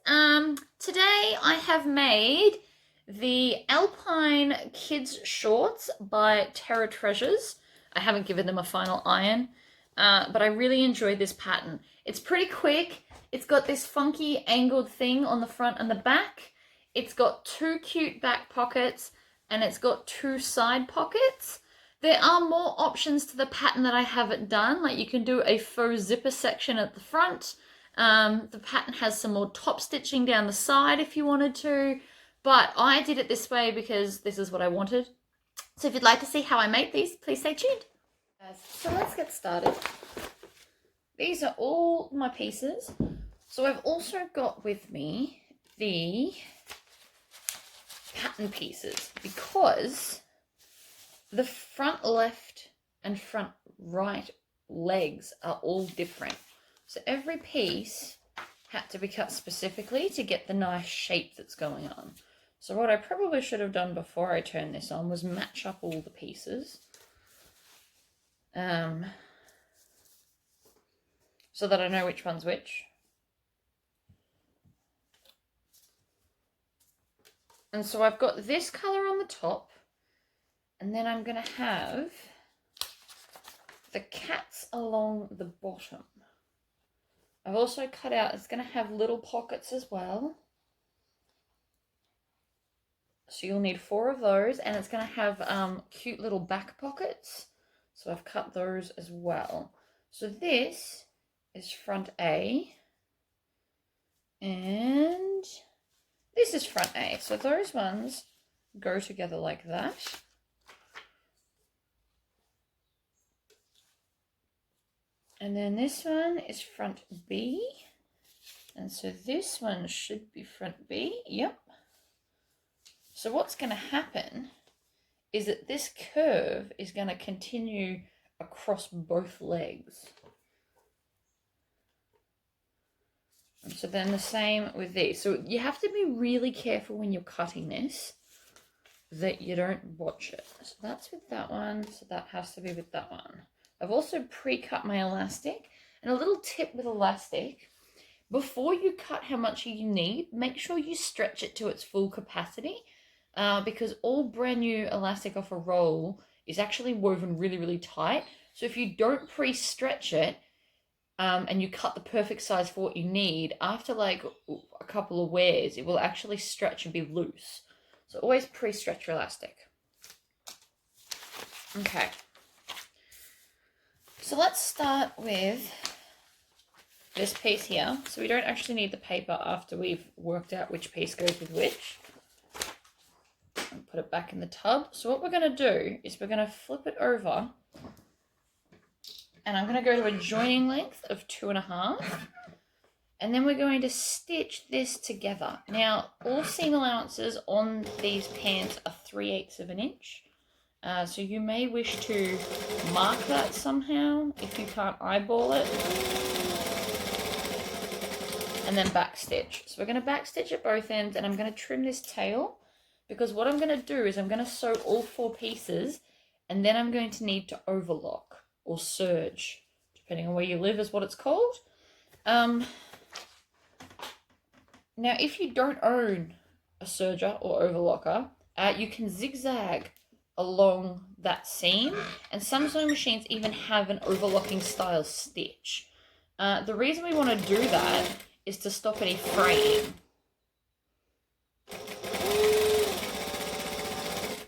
Today I have made the Alpine Kids Shorts by Terra Treasures. I haven't given them a final iron, but I really enjoyed this pattern. It's pretty quick. It's got this funky angled thing on the front and the back. It's got two cute back pockets and it's got two side pockets. There are more options to the pattern that I haven't done. Like you can do a faux zipper section at the front. The pattern has some more top stitching down the side if you wanted to, but I did it this way because this is what I wanted. So if you'd like to see how I make these, please stay tuned. So let's get started. These are all my pieces. So I've also got with me the pattern pieces because the front left and front right legs are all different. So every piece had to be cut specifically to get the nice shape that's going on. So what I probably should have done before I turned this on was match up all the pieces. So that I know which one's which. And so I've got this colour on the top, and then I'm going to have the cats along the bottom. I've also cut out, it's going to have little pockets as well. So you'll need 4 of those, and it's going to have cute little back pockets. So I've cut those as well. So this is front A, and this is front A. So those ones go together like that. And then this one is front B. And so this one should be front B. Yep. So what's going to happen is that this curve is going to continue across both legs. And so then the same with these. So you have to be really careful when you're cutting this that you don't botch it. So that's with that one. So that has to be with that one. I've also pre-cut my elastic, and a little tip with elastic, before you cut how much you need, make sure you stretch it to its full capacity, because all brand new elastic off a roll is actually woven really, really tight. So if you don't pre-stretch it, and you cut the perfect size for what you need, after like a couple of wears, it will actually stretch and be loose. So always pre-stretch your elastic. Okay. So let's start with this piece here. So we don't actually need the paper after we've worked out which piece goes with which. And put it back in the tub. So what we're going to do is we're going to flip it over. And I'm going to go to a joining length of 2.5. And then we're going to stitch this together. Now, all seam allowances on these pants are 3/8 of an inch. So you may wish to mark that somehow if you can't eyeball it. And then back stitch. So we're going to back stitch at both ends, and I'm going to trim this tail, because what I'm going to do is I'm going to sew all 4 pieces, and then I'm going to need to overlock or serge, depending on where you live is what it's called. Now if you don't own a serger or overlocker, you can zigzag along that seam, and some sewing machines even have an overlocking style stitch. The reason we want to do that is to stop any fraying.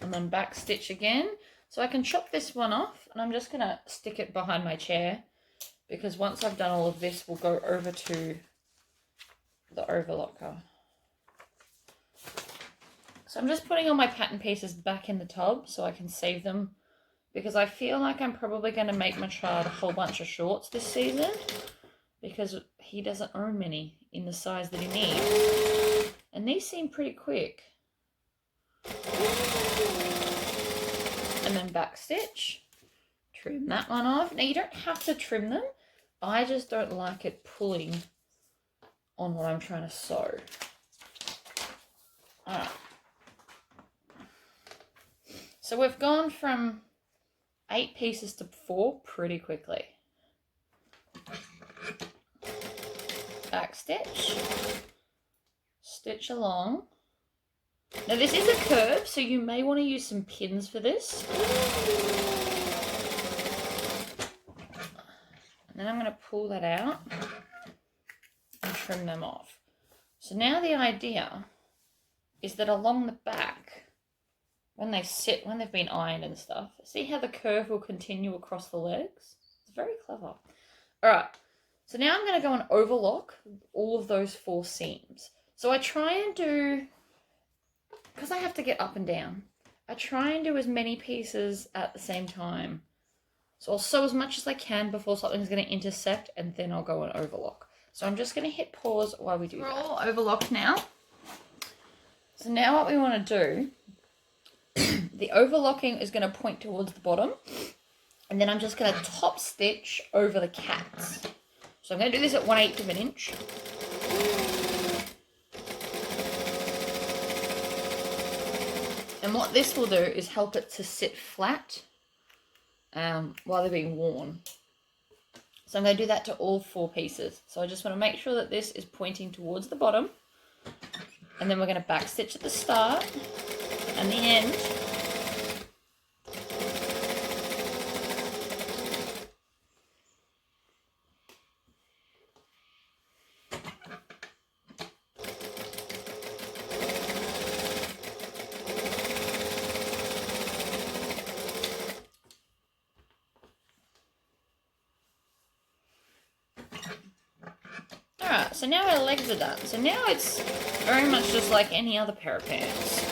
And then back stitch again. So I can chop this one off, and I'm just going to stick it behind my chair, because once I've done all of this, we'll go over to the overlocker. So I'm just putting all my pattern pieces back in the tub so I can save them, because I feel like I'm probably going to make my child a whole bunch of shorts this season, because he doesn't own many in the size that he needs. And these seem pretty quick. And then back stitch. Trim that one off. Now you don't have to trim them. I just don't like it pulling on what I'm trying to sew. Alright. So we've gone from 8 pieces to 4 pretty quickly. Back stitch. stitch along. Now this is a curve, so you may want to use some pins for this. And then I'm going to pull that out and trim them off. So now the idea is that along the back, when they sit, when they've been ironed and stuff, see how the curve will continue across the legs? It's very clever. All right, so now I'm going to go and overlock all of those 4 seams. So I try and do, because I have to get up and down, I try and do as many pieces at the same time. So I'll sew as much as I can before something's going to intersect, and then I'll go and overlock. So I'm just going to hit pause while we do that. We're all overlocked now. So now what we want to do, the overlocking is going to point towards the bottom, and then I'm just going to top stitch over the cats. So I'm going to do this at 1/8 of an inch. And what this will do is help it to sit flat while they're being worn. So I'm going to do that to all 4 pieces. So I just want to make sure that this is pointing towards the bottom. And then we're going to back stitch at the start and the end. Alright, so now our legs are done. So now it's very much just like any other pair of pants.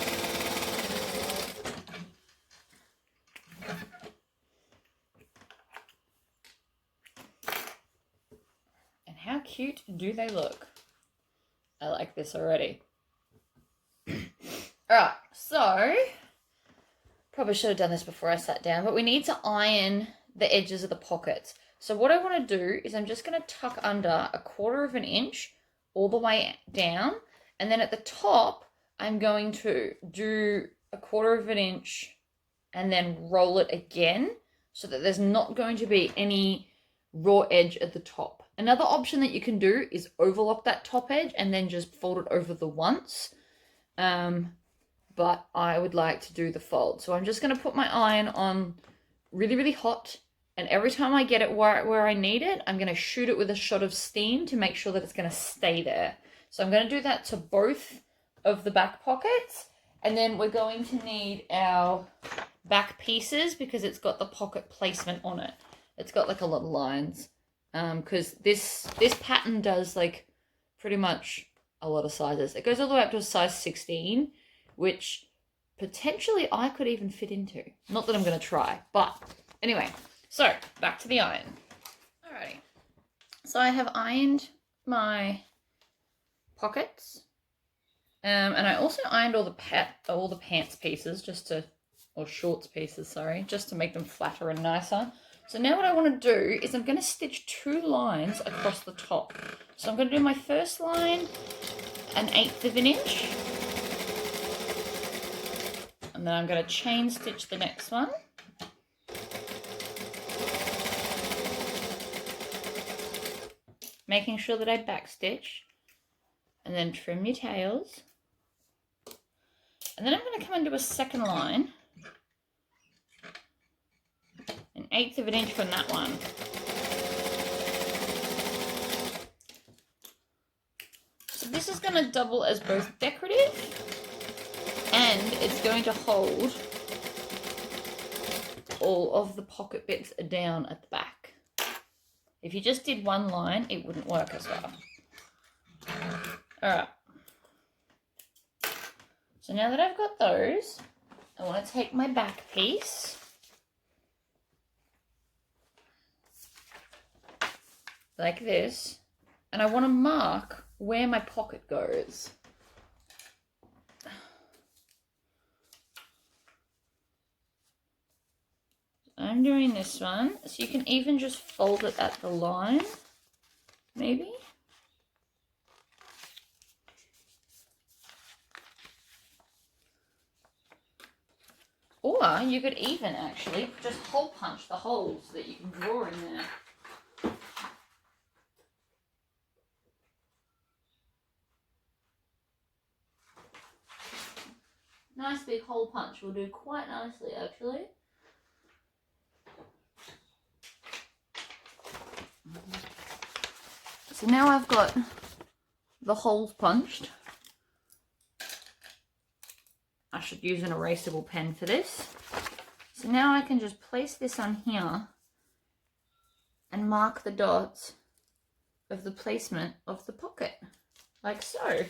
And how cute do they look? I like this already. Alright, so probably should have done this before I sat down, but we need to iron the edges of the pockets. So what I want to do is I'm just going to tuck under 1/4 of an inch all the way down, and then at the top I'm going to do 1/4 of an inch and then roll it again so that there's not going to be any raw edge at the top. Another option that you can do is overlock that top edge and then just fold it over the once, but I would like to do the fold. So I'm just going to put my iron on really hot, and every time I get it where I need it, I'm going to shoot it with a shot of steam to make sure that it's going to stay there. So I'm going to do that to both of the back pockets, and then we're going to need our back pieces because it's got the pocket placement on it. It's got like a lot of lines, because this pattern does like pretty much a lot of sizes. It goes all the way up to a size 16, which potentially I could even fit into. Not that I'm going to try, but anyway. So, back to the iron. Alrighty. So I have ironed my pockets. And I also ironed all the pants pieces or shorts pieces, sorry, just to make them flatter and nicer. So now what I want to do is I'm going to stitch 2 lines across the top. So I'm going to do my first line 1/8 of an inch. And then I'm going to chain stitch the next one. Making sure that I backstitch, and then trim your tails. And then I'm going to come and do a second line, 1/8 of an inch from that one. So this is going to double as both decorative, and it's going to hold all of the pocket bits down at the back. If you just did one line, it wouldn't work as well. Alright. So now that I've got those, I want to take my back piece, like this, and I want to mark where my pocket goes. I'm doing this one, so you can even just fold it at the line, maybe. Or you could even actually just hole punch the holes that you can draw in there. Nice big hole punch will do quite nicely, actually. So now I've got the holes punched. I should use an erasable pen for this. So now I can just place this on here and mark the dots of the placement of the pocket, like so.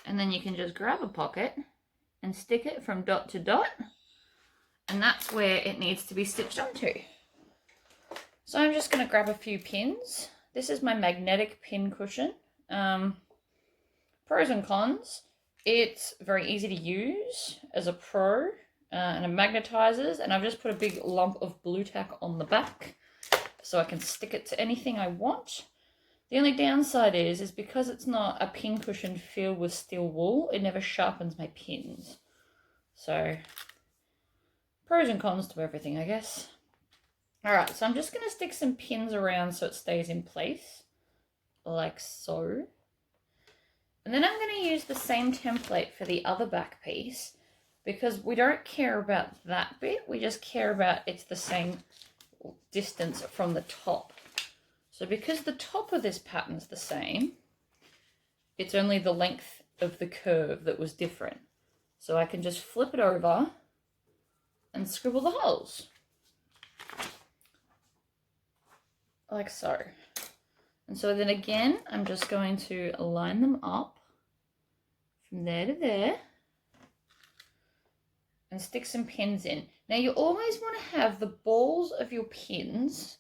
And then you can just grab a pocket and stick it from dot to dot, and that's where it needs to be stitched onto. So I'm just going to grab a few pins. This is my magnetic pin cushion. Pros and cons. It's very easy to use as a pro, and it magnetizes, and I've just put a big lump of blue tack on the back so I can stick it to anything I want. The only downside is because it's not a pin cushion filled with steel wool, it never sharpens my pins. So, pros and cons to everything, I guess. Alright, so I'm just going to stick some pins around so it stays in place, like so. And then I'm going to use the same template for the other back piece, because we don't care about that bit, we just care about it's the same distance from the top. So because the top of this pattern's the same, it's only the length of the curve that was different. So I can just flip it over and scribble the holes. Like so. And so then again, I'm just going to line them up from there to there and stick some pins in. Now you always want to have the balls of your pins.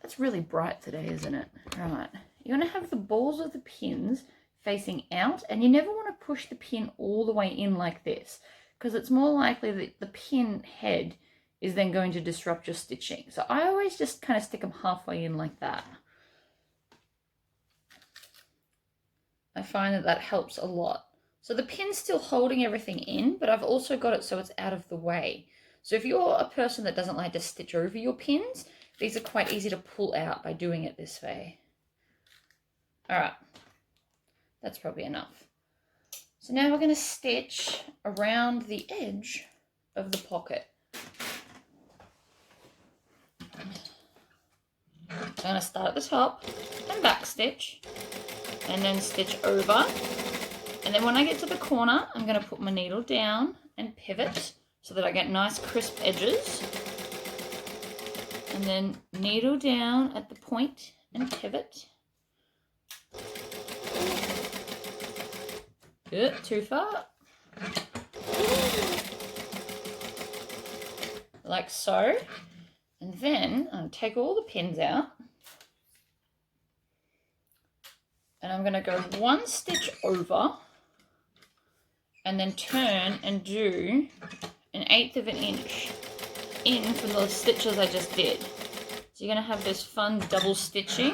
That's really bright today, isn't it? Right. You want to have the balls of the pins facing out, and you never want to push the pin all the way in like this, because it's more likely that the pin head is then going to disrupt your stitching. So I always just kind of stick them halfway in like that. I find that that helps a lot. So the pin's still holding everything in, but I've also got it so it's out of the way. So if you're a person that doesn't like to stitch over your pins, these are quite easy to pull out by doing it this way. All right, that's probably enough. So now we're going to stitch around the edge of the pocket. I'm going to start at the top and back stitch, and then stitch over. And then when I get to the corner, I'm going to put my needle down and pivot so that I get nice crisp edges. And then needle down at the point and pivot. Good, too far. Like so. And then I'll take all the pins out. And I'm going to go one stitch over and then turn and do 1/8 of an inch in from the stitches I just did. So you're going to have this fun double stitching.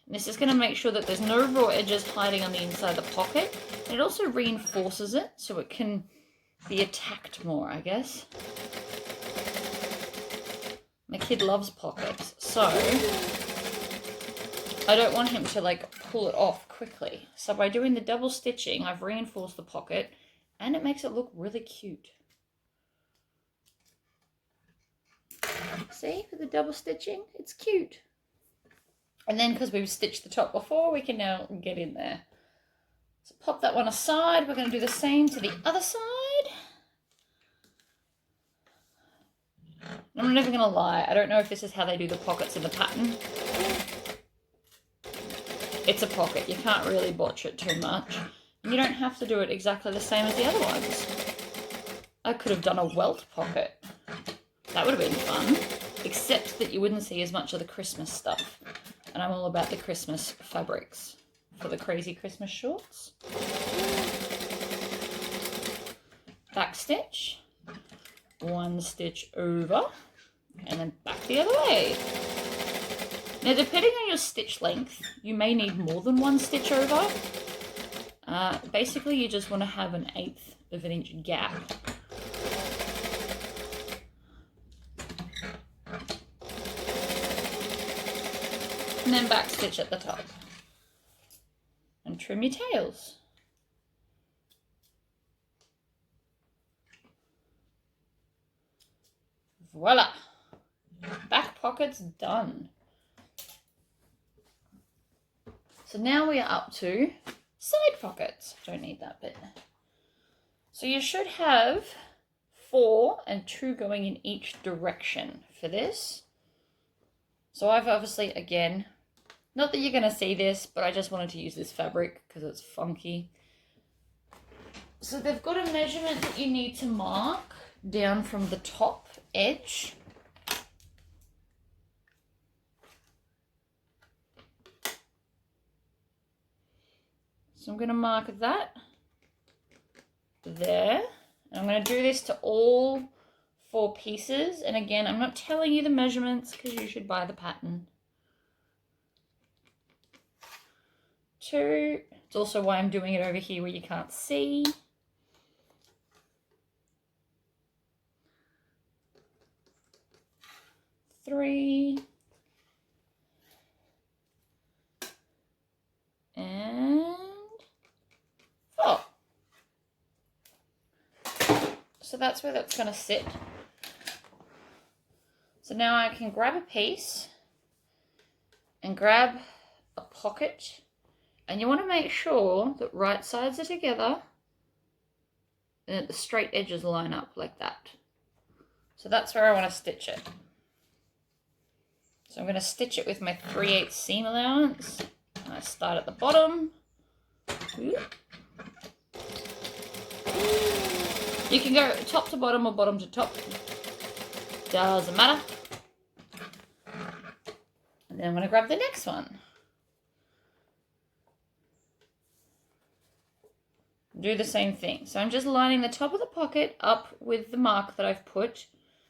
And this is going to make sure that there's no raw edges hiding on the inside of the pocket. And it also reinforces it so it can be attacked more, I guess. My kid loves pockets, so I don't want him to like pull it off quickly. So by doing the double stitching, I've reinforced the pocket and it makes it look really cute. See, with the double stitching, it's cute. And then because we've stitched the top before, we can now get in there. So pop that one aside. We're going to do the same to the other side. I'm not even going to lie. I don't know if this is how they do the pockets in the pattern. It's a pocket. You can't really botch it too much. And you don't have to do it exactly the same as the other ones. I could have done a welt pocket. That would have been fun. Except that you wouldn't see as much of the Christmas stuff. And I'm all about the Christmas fabrics for the crazy Christmas shorts. Back stitch. One stitch over. And then back the other way. Now, depending on your stitch length, you may need more than one stitch over. Basically, you just want to have 1/8 of an inch gap. And then back stitch at the top. And trim your tails. Voila! Back pocket's done. So now we are up to side pockets. Don't need that bit. So you should have 4 and 2 going in each direction for this. So I've obviously, again, not that you're going to see this, but I just wanted to use this fabric because it's funky. So they've got a measurement that you need to mark down from the top edge. So I'm going to mark that there. And I'm going to do this to all 4 pieces. And again, I'm not telling you the measurements because you should buy the pattern. 2. It's also why I'm doing it over here where you can't see. 3. And 4. So that's where that's going to sit. So now I can grab a piece and grab a pocket, and you want to make sure that right sides are together and that the straight edges line up like that. So that's where I want to stitch it. So I'm going to stitch it with my 3/8 seam allowance. And I start at the bottom. You can go top to bottom or bottom to top. Doesn't matter. And then I'm going to grab the next one. Do the same thing. So I'm just lining the top of the pocket up with the mark that I've put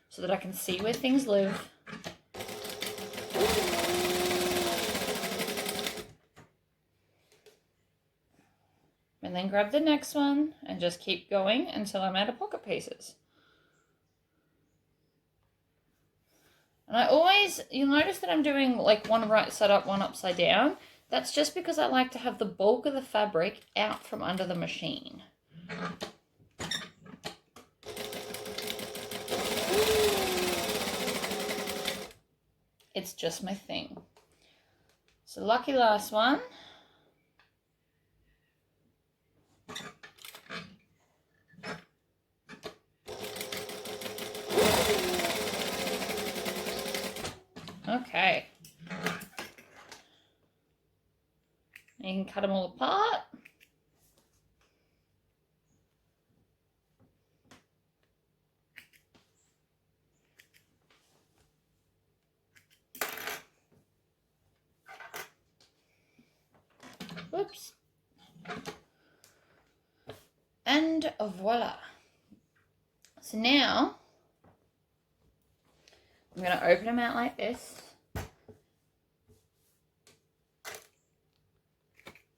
so that I can see where things live. And then grab the next one and just keep going until I'm out of pocket pieces. And I always, you'll notice that I'm doing like one right side up, one upside down. That's just because I like to have the bulk of the fabric out from under the machine. It's just my thing. So lucky last one. Okay. You can cut them all apart. Whoops. And voila. So now I'm going to open them out like this.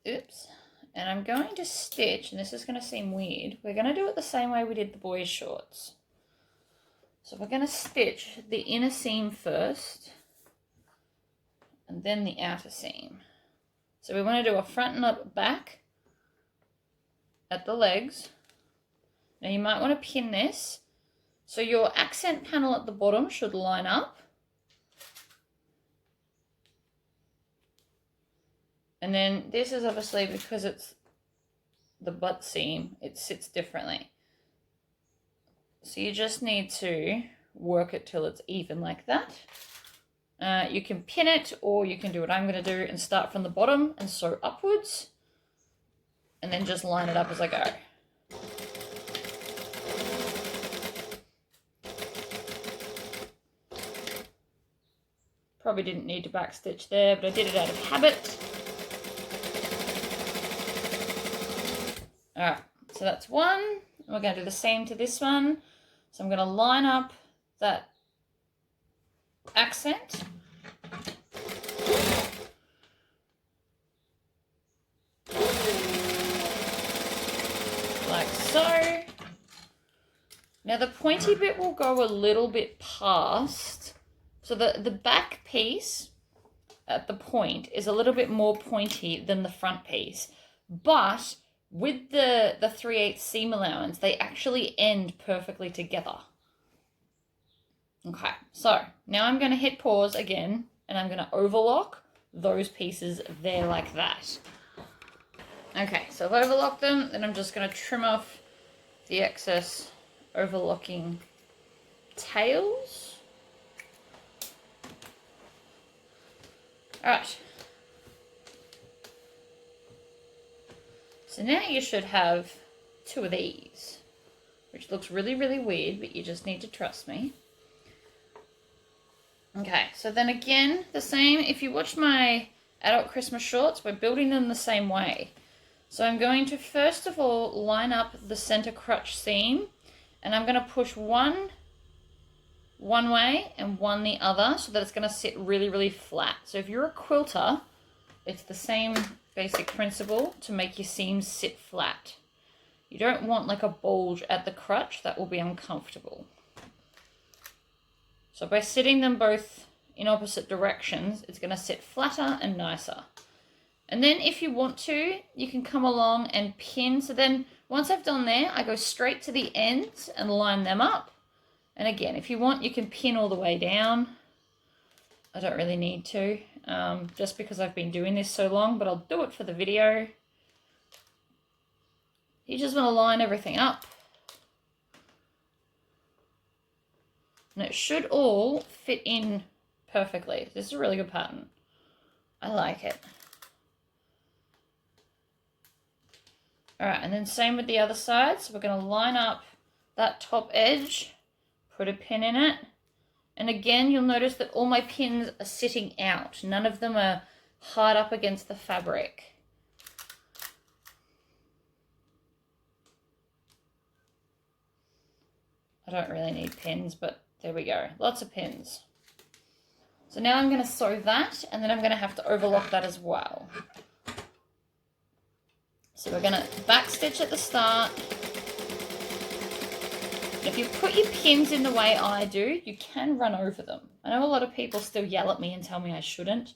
Oops. And I'm going to stitch, and this is going to seem weird. We're going to do it the same way we did the boys' shorts. So we're going to stitch the inner seam first, and then the outer seam. So we want to do a front and a back at the legs. Now you might want to pin this. So your accent panel at the bottom should line up. And then this is obviously because it's the butt seam, it sits differently. So you just need to work it till it's even like that. You can pin it, or you can do what I'm going to do and start from the bottom and sew upwards. And then just line it up as I go. Probably didn't need to backstitch there, but I did it out of habit. Alright, so that's one. We're going to do the same to this one. So I'm going to line up that accent. Like so. Now the pointy bit will go a little bit past. So the back piece at the point is a little bit more pointy than the front piece. But with the 3/8 seam allowance, they actually end perfectly together. Okay, so now I'm going to hit pause again and I'm going to overlock those pieces there like that. Okay, so I've overlocked them, then I'm just going to trim off the excess overlocking tails. Alright. So now you should have two of these, which looks really, really weird, but you just need to trust me. Okay, so then again, the same, if you watch my adult Christmas shorts, we're building them the same way. So I'm going to first of all line up the center crotch seam, and I'm going to push one way and one the other so that it's going to sit really, really flat. So if you're a quilter, it's the same basic principle to make your seams sit flat. You don't want like a bulge at the crotch, that will be uncomfortable. So by sitting them both in opposite directions, it's going to sit flatter and nicer. And then if you want to, you can come along and pin. So then once I've done there, I go straight to the ends and line them up. And again, if you want, you can pin all the way down. I don't really need to, just because I've been doing this so long, but I'll do it for the video. You just want to line everything up. And it should all fit in perfectly. This is a really good pattern. I like it. All right, and then same with the other side. So we're going to line up that top edge, put a pin in it. And again, you'll notice that all my pins are sitting out. None of them are hard up against the fabric. I don't really need pins, but there we go. Lots of pins. So now I'm going to sew that, and then I'm going to have to overlock that as well. So we're going to back stitch at the start. If you put your pins in the way I do, you can run over them. I know a lot of people still yell at me and tell me I shouldn't.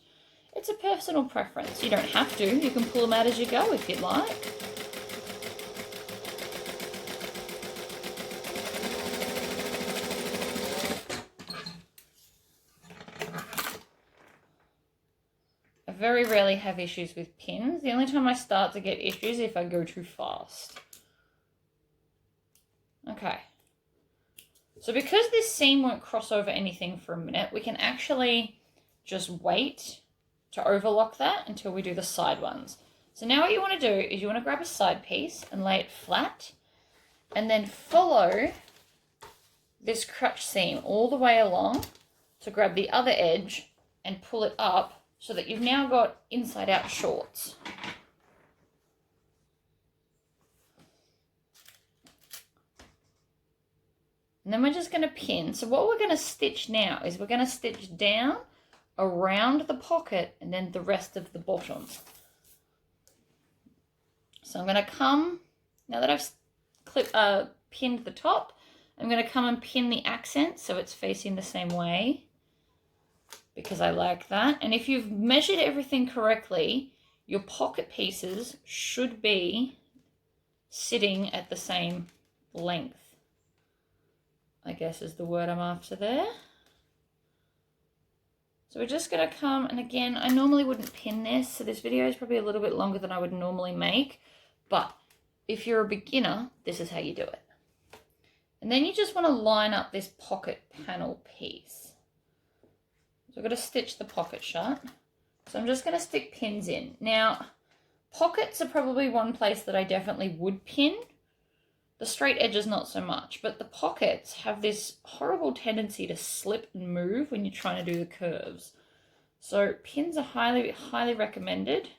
It's a personal preference. You don't have to. You can pull them out as you go if you'd like. I very rarely have issues with pins. The only time I start to get issues is if I go too fast. Okay. So because this seam won't cross over anything for a minute, we can actually just wait to overlock that until we do the side ones. So now what you want to do is you want to grab a side piece and lay it flat, and then follow this crotch seam all the way along to grab the other edge and pull it up so that you've now got inside out shorts. And then we're just going to pin. So what we're going to stitch now is we're going to stitch down around the pocket and then the rest of the bottom. So I'm going to come, now that I've pinned the top, I'm going to come and pin the accent so it's facing the same way, because I like that. And if you've measured everything correctly, your pocket pieces should be sitting at the same length, I guess is the word I'm after there. So we're just going to come, and again, I normally wouldn't pin this, so this video is probably a little bit longer than I would normally make, but if you're a beginner, this is how you do it. And then you just want to line up this pocket panel piece. So I've got to stitch the pocket shut. So I'm just going to stick pins in. Now, pockets are probably one place that I definitely would pin. The straight edges not so much, but the pockets have this horrible tendency to slip and move when you're trying to do the curves. So pins are highly, highly recommended.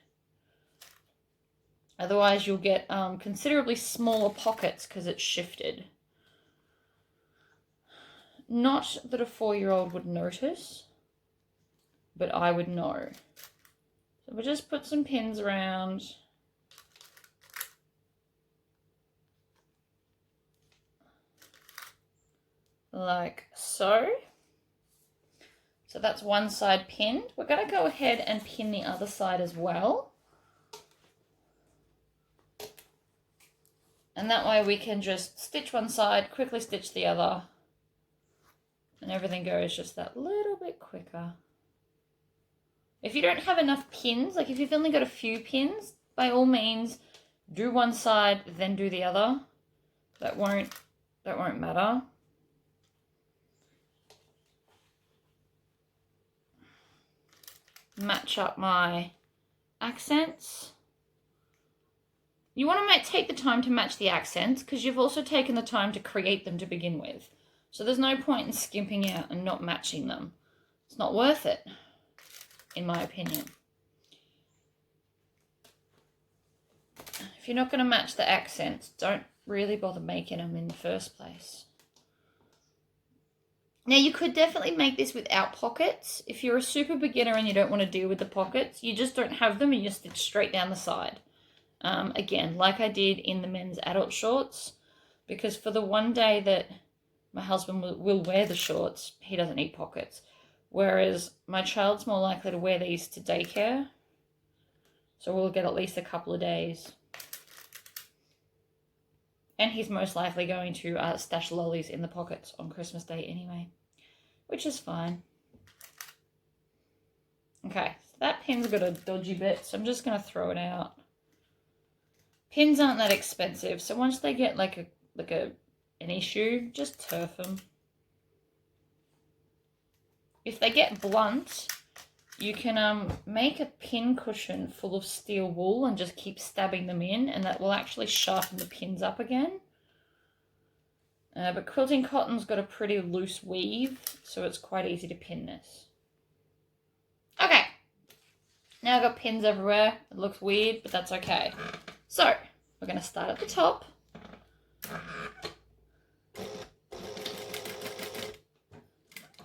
Otherwise you'll get considerably smaller pockets because it's shifted. Not that a 4-year-old would notice, but I would know. So we'll just put some pins around. Like so. So that's one side pinned. We're going to go ahead and pin the other side as well. And that way we can just stitch one side, quickly stitch the other, And everything goes just that little bit quicker. If you don't have enough pins, like if you've only got a few pins, by all means, do one side, then do the other. That won't matter. Match up my accents. You want to take the time to match the accents because you've also taken the time to create them to begin with. So there's no point in skimping out and not matching them. It's not worth it, in my opinion. If you're not going to match the accents, don't really bother making them in the first place. Now, you could definitely make this without pockets. If you're a super beginner and you don't want to deal with the pockets, you just don't have them and you stitch straight down the side. Again, like I did in the men's adult shorts, because for the one day that my husband will wear the shorts, he doesn't need pockets. Whereas my child's more likely to wear these to daycare. So we'll get at least a couple of days. And he's most likely going to stash lollies in the pockets on Christmas Day anyway, which is fine. Okay, so that pin's got a dodgy bit, so I'm just going to throw it out. Pins aren't that expensive, so once they get like an issue, just turf them. If they get blunt, you can make a pin cushion full of steel wool and just keep stabbing them in, and that will actually sharpen the pins up again. But quilting cotton's got a pretty loose weave, so it's quite easy to pin this. Okay, now I've got pins everywhere. It looks weird, but that's okay. So, we're going to start at the top.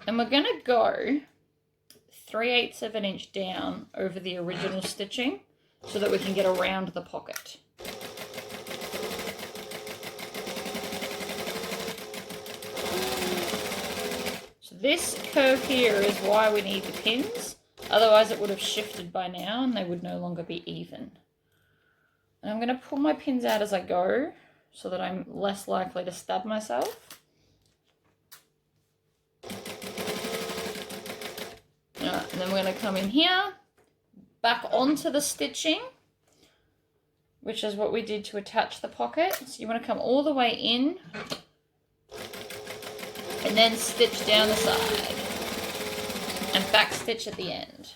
And we're going to go 3/8 of an inch down over the original stitching so that we can get around the pocket. So this curve here is why we need the pins, otherwise it would have shifted by now and they would no longer be even. And I'm going to pull my pins out as I go so that I'm less likely to stab myself. And then we're going to come in here, back onto the stitching, which is what we did to attach the pocket. So you want to come all the way in and then stitch down the side and back stitch at the end.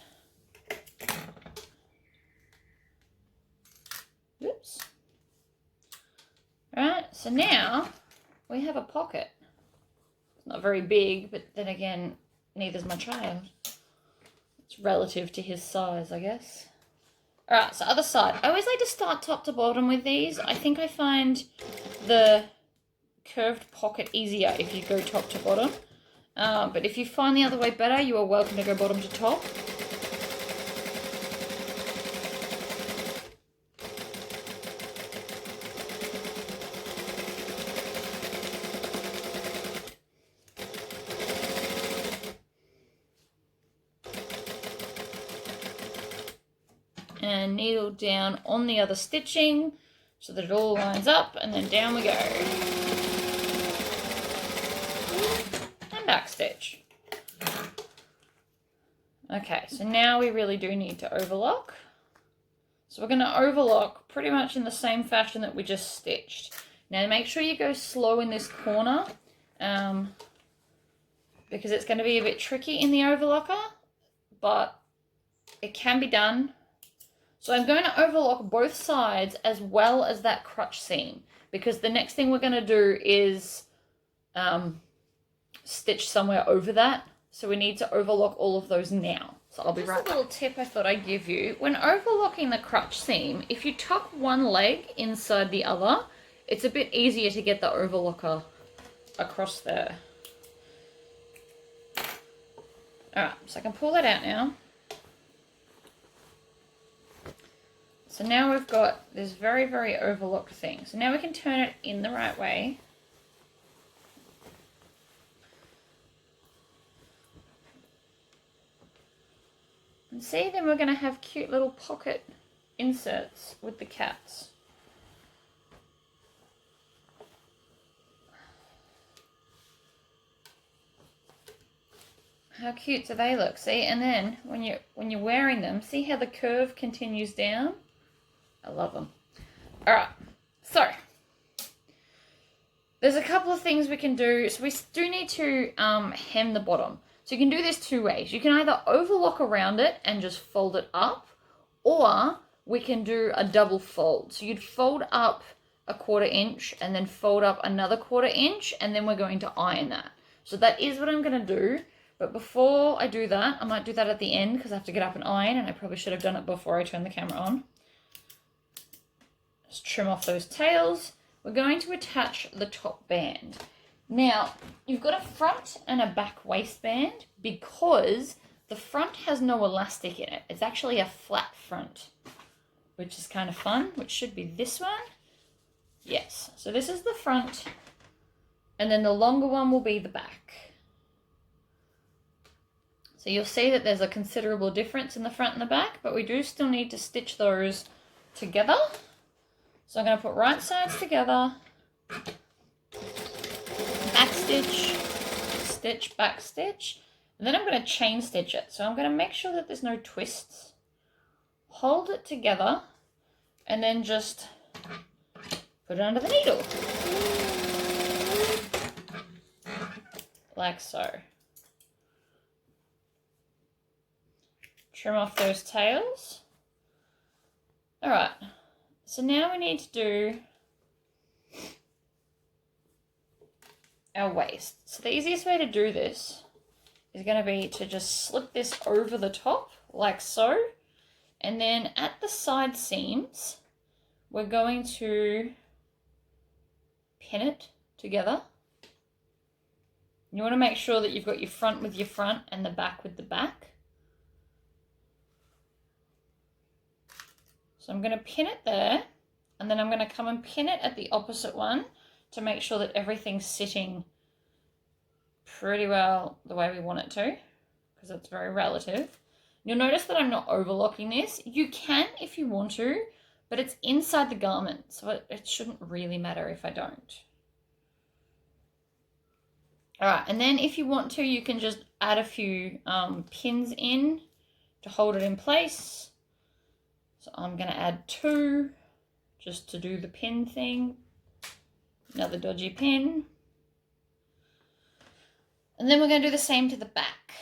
Oops. Alright, so now we have a pocket. It's not very big, but then again, neither's my child. It's relative to his size, I guess. Alright, so other side. I always like to start top to bottom with these. I think I find the curved pocket easier if you go top to bottom. But if you find the other way better, you are welcome to go bottom to top. And needle down on the other stitching so that it all lines up, and then down we go. And back stitch. Okay, so now we really do need to overlock. So we're going to overlock pretty much in the same fashion that we just stitched. Now make sure you go slow in this corner because it's going to be a bit tricky in the overlocker, but it can be done. So I'm going to overlock both sides as well as that crotch seam, because the next thing we're going to do is stitch somewhere over that. So we need to overlock all of those now. So I'll be right back. Just a little tip I thought I'd give you. When overlocking the crotch seam, if you tuck one leg inside the other, it's a bit easier to get the overlocker across there. Alright, so I can pull that out now. So now we've got this very, very overlocked thing. So now we can turn it in the right way. And see, then we're going to have cute little pocket inserts with the cats. How cute do they look? See, and then when you're wearing them, see how the curve continues down? I love them. All right, so there's a couple of things we can do. So we do need to hem the bottom. So you can do this two ways. You can either overlock around it and just fold it up, or we can do a double fold. So you'd fold up a 1/4 inch and then fold up another 1/4 inch, and then we're going to iron that. So that is what I'm going to do. But before I do that, I might do that at the end because I have to get up and iron, and I probably should have done it before I turn the camera on. Just trim off those tails. We're going to attach the top band. Now, you've got a front and a back waistband because the front has no elastic in it. It's actually a flat front, which is kind of fun, which should be this one. Yes, so this is the front, and then the longer one will be the back. So you'll see that there's a considerable difference in the front and the back, but we do still need to stitch those together. So I'm going to put right sides together, back stitch, stitch, back stitch, and then I'm going to chain stitch it. So I'm going to make sure that there's no twists, hold it together, and then just put it under the needle, like so. Trim off those tails. All right, so now we need to do our waist. So the easiest way to do this is going to be to just slip this over the top like so, and then at the side seams we're going to pin it together. You want to make sure that you've got your front with your front and the back with the back. So I'm going to pin it there, and then I'm going to come and pin it at the opposite one to make sure that everything's sitting pretty well the way we want it to, because it's very relative. You'll notice that I'm not overlocking this. You can if you want to, but it's inside the garment, so it shouldn't really matter if I don't. All right, and then if you want to, you can just add a few pins in to hold it in place. So I'm going to add 2 just to do the pin thing. Another dodgy pin. And then we're going to do the same to the back.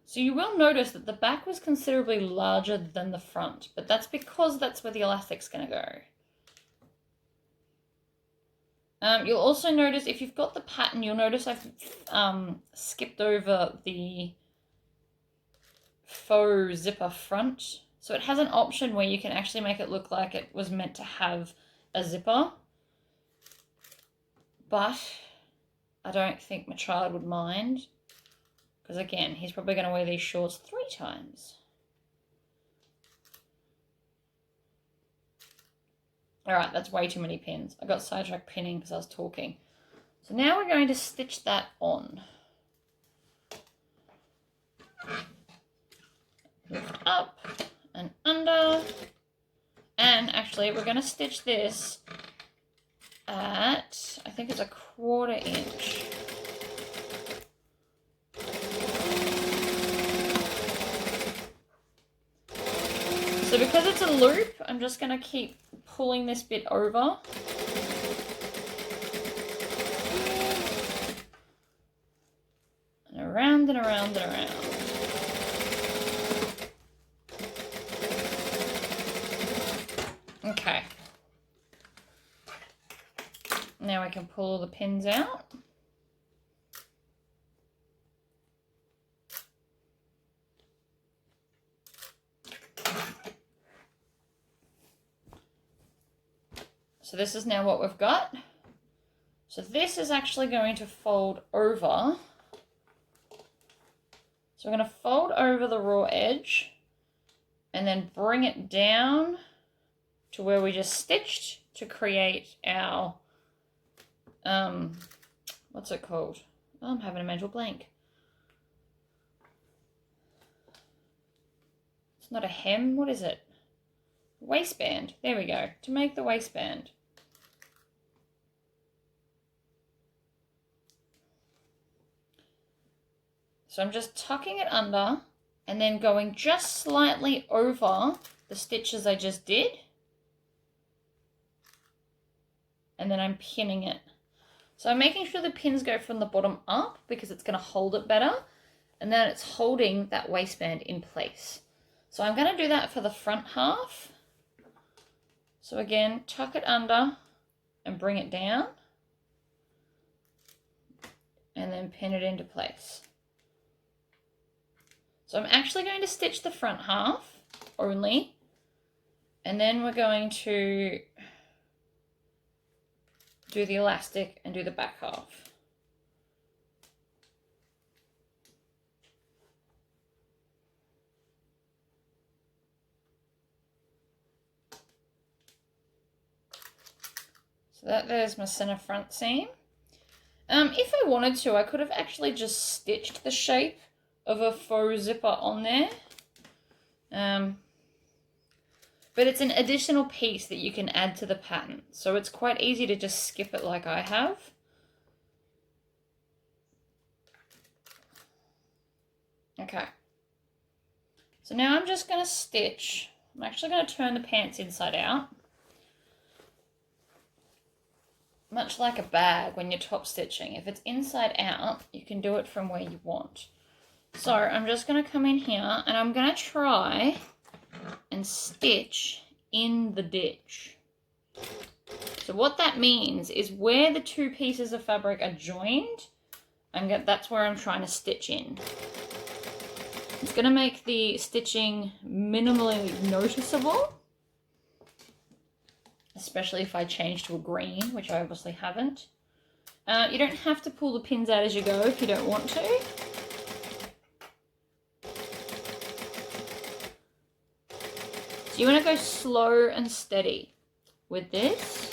So you will notice that the back was considerably larger than the front, but that's because that's where the elastic's going to go. You'll also notice, if you've got the pattern, you'll notice I've skipped over the faux zipper front. So it has an option where you can actually make it look like it was meant to have a zipper. But I don't think my child would mind, because again, he's probably going to wear these shorts 3 times. All right, that's way too many pins. I got sidetracked pinning because I was talking. So now we're going to stitch that on. Lift up and under. And actually, we're going to stitch this at, I think it's a 1/4 inch. So because it's a loop, I'm just going to keep pulling this bit over. And around and around and around. Okay. Now I can pull the pins out. So this is now what we've got. So this is actually going to fold over. So we're going to fold over the raw edge and then bring it down to where we just stitched to create our, what's it called? Oh, I'm having a mental blank. It's not a hem, what is it? Waistband, there we go, to make the waistband. So I'm just tucking it under and then going just slightly over the stitches I just did. And then I'm pinning it. So I'm making sure the pins go from the bottom up because it's going to hold it better. And then it's holding that waistband in place. So I'm going to do that for the front half. So again, tuck it under and bring it down. And then pin it into place. So I'm actually going to stitch the front half only. And then we're going to do the elastic and do the back half. So there's my center front seam. If I wanted to, I could have actually just stitched the shape of a faux zipper on there. But it's an additional piece that you can add to the pattern. So it's quite easy to just skip it like I have. Okay. So now I'm just going to stitch. I'm actually going to turn the pants inside out. Much like a bag when you're top stitching. If it's inside out, you can do it from where you want. So I'm just going to come in here and I'm going to try and stitch in the ditch. So what that means is where the two pieces of fabric are joined, that's where I'm trying to stitch in. It's going to make the stitching minimally noticeable, especially if I change to a green, which I obviously haven't. You don't have to pull the pins out as you go if you don't want to. So you want to go slow and steady with this.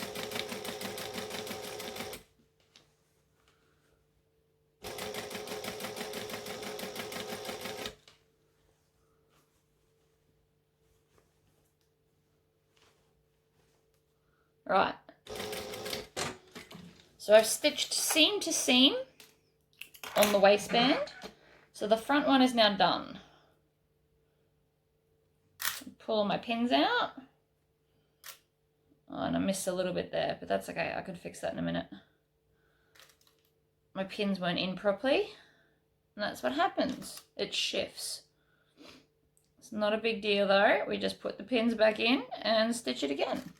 Right. So I've stitched seam to seam on the waistband. So the front one is now done. Pull my pins out. Oh, and I missed a little bit there, but that's okay. I can fix that in a minute. My pins weren't in properly. And that's what happens. It shifts. It's not a big deal though. We just put the pins back in and stitch it again.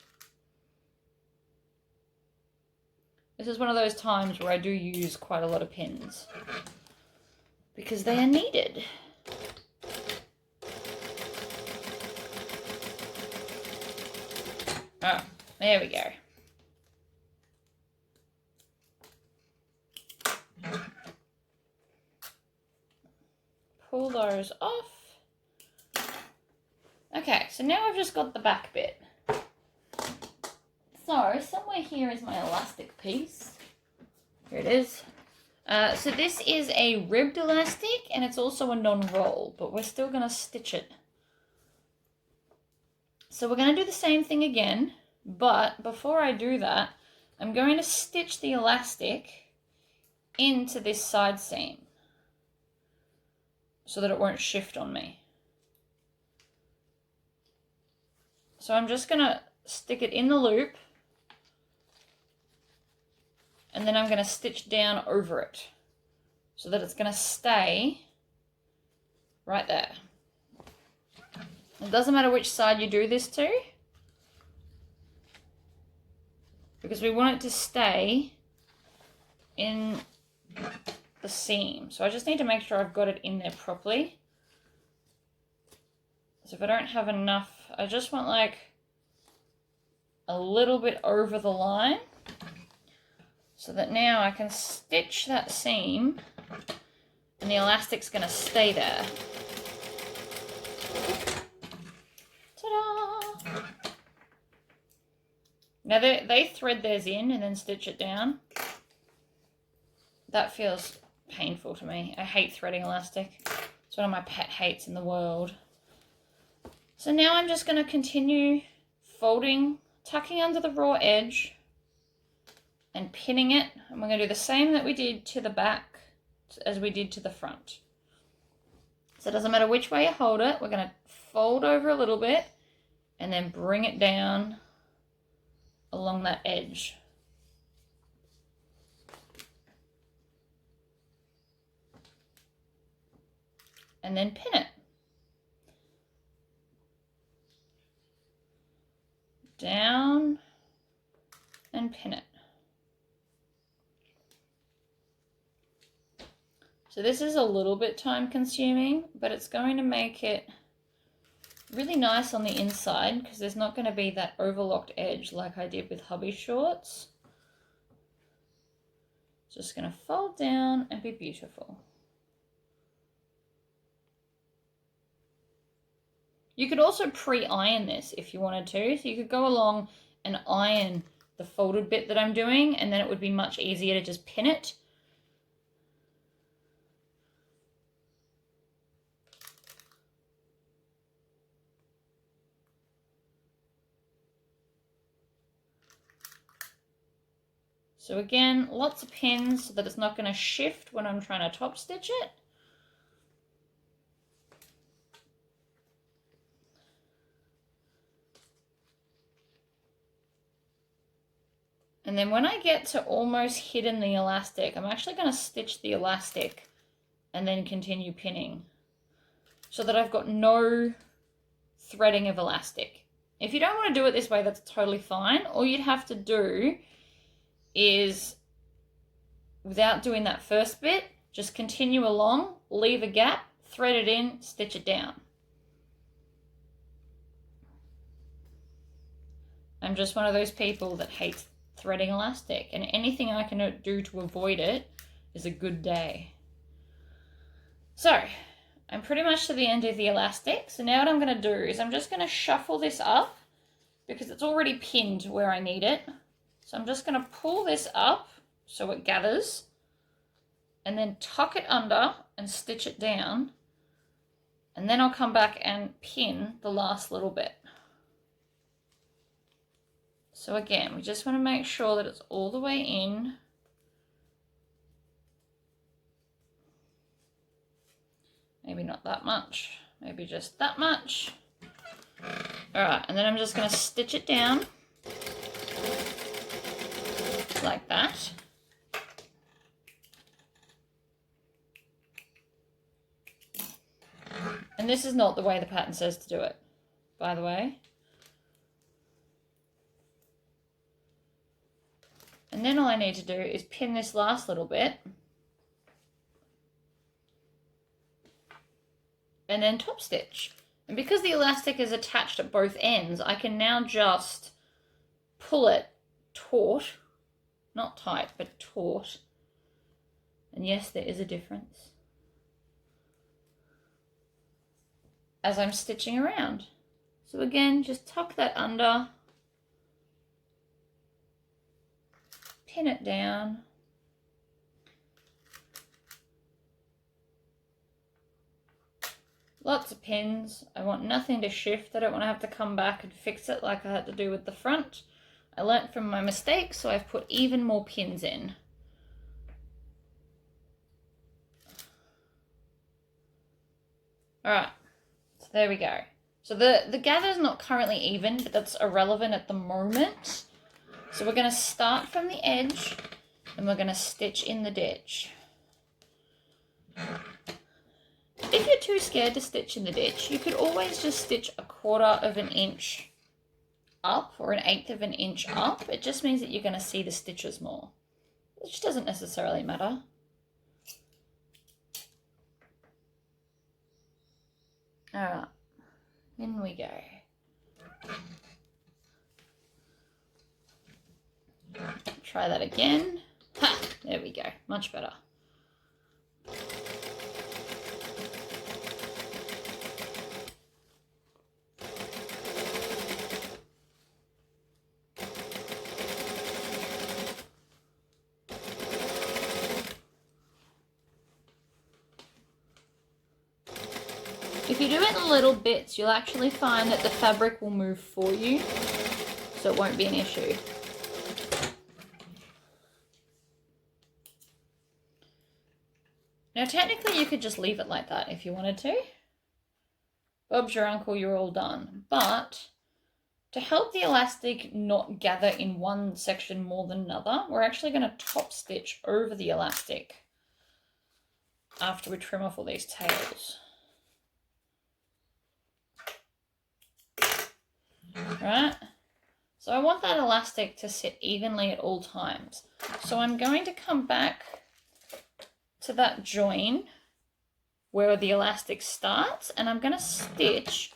This is one of those times where I do use quite a lot of pins because they are needed. Oh, there we go. Pull those off. Okay, so now I've just got the back bit. So somewhere here is my elastic piece. Here it is. So this is a ribbed elastic and it's also a non-roll, but we're still going to stitch it. So we're going to do the same thing again, but before I do that, I'm going to stitch the elastic into this side seam so that it won't shift on me. So I'm just going to stick it in the loop and then I'm going to stitch down over it so that it's going to stay right there. It doesn't matter which side you do this to, because we want it to stay in the seam. So I just need to make sure I've got it in there properly. So if I don't have enough, I just want like a little bit over the line so that now I can stitch that seam and the elastic's going to stay there. Ta-da! Now they thread theirs in and then stitch it down. That feels painful to me. I hate threading elastic. It's one of my pet hates in the world. So now I'm just going to continue folding, tucking under the raw edge and pinning it. And we're going to do the same that we did to the back as we did to the front. So it doesn't matter which way you hold it. We're going to fold over a little bit and then bring it down along that edge. And then pin it. Down and pin it. So this is a little bit time consuming, but it's going to make it really nice on the inside because there's not going to be that overlocked edge like I did with hubby shorts. Just going to fold down and be beautiful. You could also pre-iron this if you wanted to. So you could go along and iron the folded bit that I'm doing, and then it would be much easier to just pin it. So again, lots of pins so that it's not going to shift when I'm trying to top stitch it. And then when I get to almost hidden the elastic, I'm actually going to stitch the elastic and then continue pinning so that I've got no threading of elastic. If you don't want to do it this way, that's totally fine. All you'd have to do is, without doing that first bit, just continue along, leave a gap, thread it in, stitch it down. I'm just one of those people that hates threading elastic, and anything I can do to avoid it is a good day. So I'm pretty much to the end of the elastic. So now what I'm going to do is I'm just going to shuffle this up because it's already pinned where I need it. So I'm just going to pull this up so it gathers and then tuck it under and stitch it down. And then I'll come back and pin the last little bit. So again, we just want to make sure that it's all the way in. Maybe not that much, maybe just that much. All right, and then I'm just going to stitch it down like that. And this is not the way the pattern says to do it, by the way. And then all I need to do is pin this last little bit and then top stitch. And because the elastic is attached at both ends, I can now just pull it taut, not tight, but taut. And yes, there is a difference as I'm stitching around. So again, just tuck that under, pin it down, lots of pins. I want nothing to shift. I don't want to have to come back and fix it like I had to do with the front. I learnt from my mistakes, so I've put even more pins in. All right, so there we go. So the gather is not currently even, but that's irrelevant at the moment. So we're going to start from the edge and we're going to stitch in the ditch. If you're too scared to stitch in the ditch, you could always just stitch 1/4 of an inch up or 1/8 of an inch up. It just means that you're going to see the stitches more, which doesn't necessarily matter. All right, in we go. Try that again. Ha! There we go. Much better. If you do it in little bits, you'll actually find that the fabric will move for you, so it won't be an issue. Now technically you could just leave it like that if you wanted to. Bob's your uncle, you're all done. But to help the elastic not gather in one section more than another, we're actually going to top stitch over the elastic after we trim off all these tails. Right? So I want that elastic to sit evenly at all times. So I'm going to come back to that join where the elastic starts, and I'm going to stitch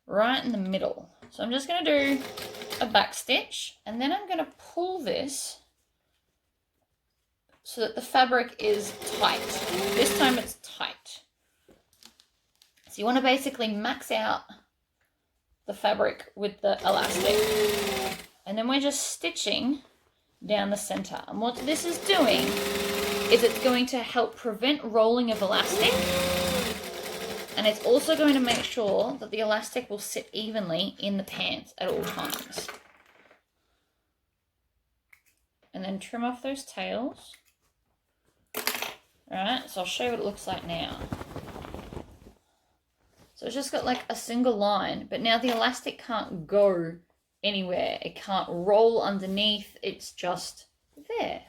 right in the middle. So I'm just going to do a back stitch, and then I'm going to pull this so that the fabric is tight. This time it's tight. So you want to basically max out the fabric with the elastic. And then we're just stitching down the center. And what this is doing is it's going to help prevent rolling of elastic. And it's also going to make sure that the elastic will sit evenly in the pants at all times. And then trim off those tails. Alright, so I'll show you what it looks like now. So it's just got like a single line, but now the elastic can't go anywhere. It can't roll underneath, it's just there.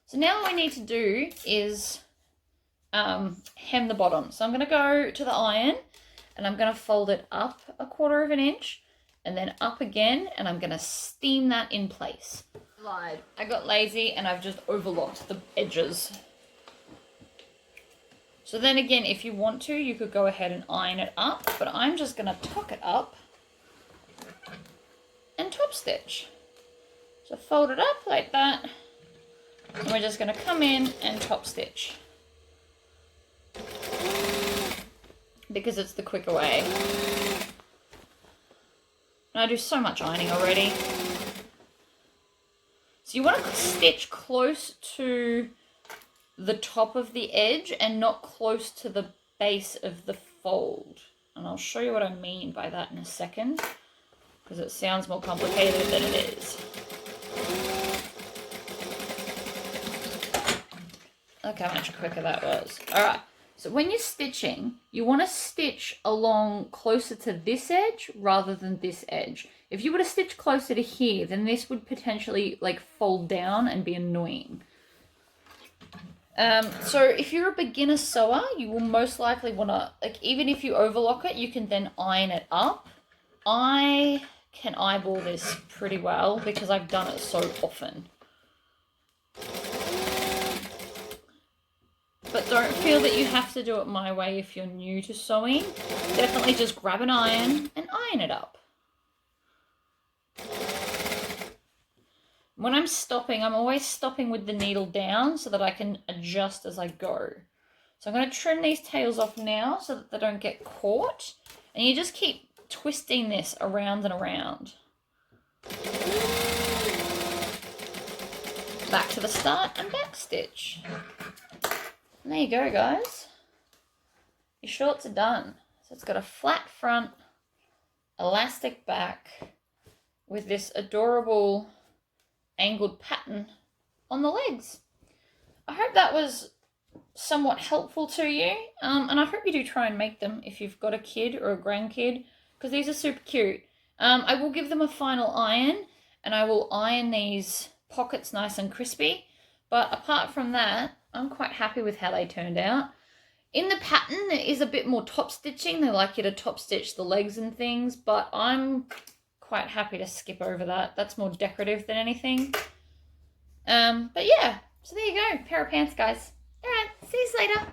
So now what we need to do is hem the bottom. So I'm going to go to the iron and I'm going to fold it up 1/4 inch and then up again, and I'm going to steam that in place. I got lazy and I've just overlocked the edges. So then again, if you want to, you could go ahead and iron it up, but I'm just going to tuck it up and top stitch. So fold it up like that, and we're just going to come in and top stitch, because it's the quicker way. And I do so much ironing already. So you want to stitch close to the top of the edge and not close to the base of the fold. And I'll show you what I mean by that in a second, because it sounds more complicated than it is. Look how much quicker that was. Alright, so when you're stitching, you want to stitch along closer to this edge rather than this edge. If you were to stitch closer to here, then this would potentially like fold down and be annoying. So if you're a beginner sewer, you will most likely want to, like, even if you overlock it, you can then iron it up. I can eyeball this pretty well because I've done it so often. But don't feel that you have to do it my way if you're new to sewing. Definitely just grab an iron and iron it up. When I'm stopping, I'm always stopping with the needle down so that I can adjust as I go. So I'm going to trim these tails off now so that they don't get caught. And you just keep twisting this around and around. Back to the start and back stitch. And there you go, guys. Your shorts are done. So it's got a flat front, elastic back with this adorable angled pattern on the legs. I hope that was somewhat helpful to you, and I hope you do try and make them if you've got a kid or a grandkid, because these are super cute. I will give them a final iron, and I will iron these pockets nice and crispy, but apart from that, I'm quite happy with how they turned out. In the pattern, there is a bit more top stitching. They like you to top stitch the legs and things, but I'm quite happy to skip over that. That's more decorative than anything. But yeah, so there you go. Pair of pants, guys. All right, see you later.